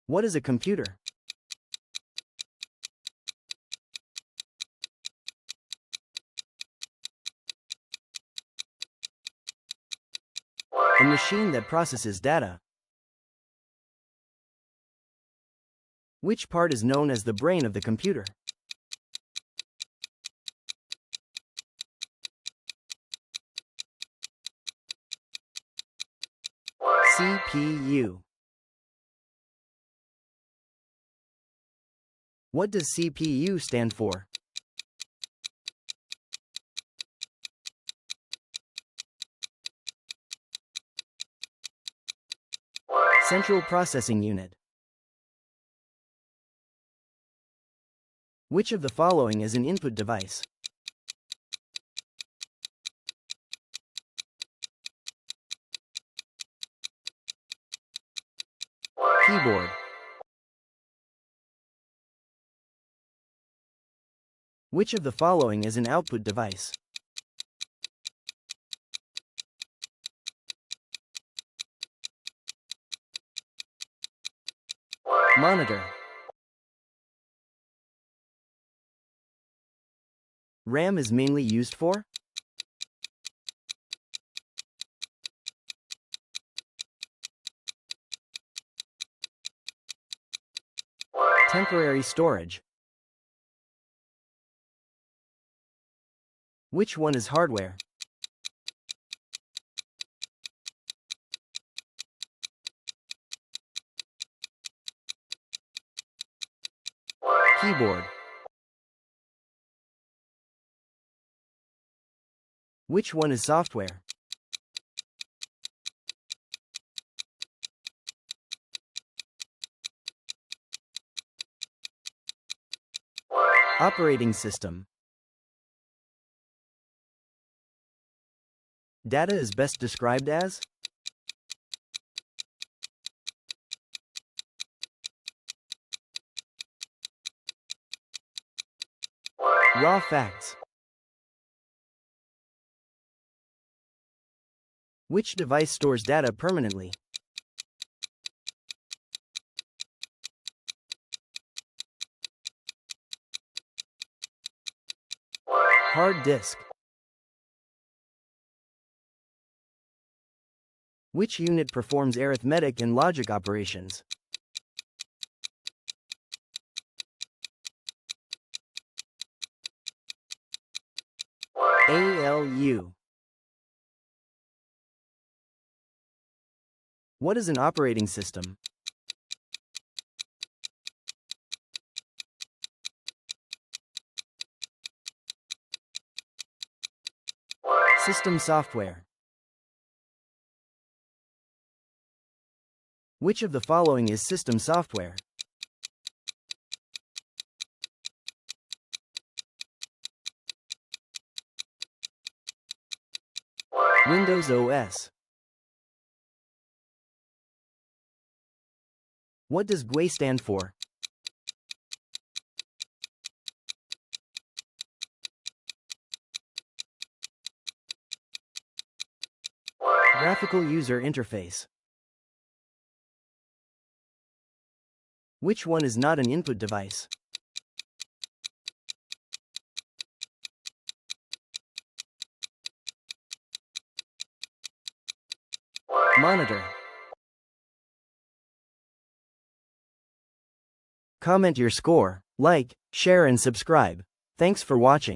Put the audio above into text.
What is a computer? A machine that processes data. Which part is known as the brain of the computer? CPU. What does CPU stand for? Central Processing Unit. Which of the following is an input device? Keyboard. Which of the following is an output device? Monitor. RAM is mainly used for? Temporary storage. Which one is hardware? Keyboard. Which one is software? Operating system. Data is best described as? Raw facts. Which device stores data permanently? Hard disk. Which unit performs arithmetic and logic operations? ALU. What is an operating system? System software. Which of the following is system software? Windows OS. What does GUI stand for? Graphical User Interface. Which one is not an input device? Monitor. Comment your score, like, share and subscribe. Thanks for watching.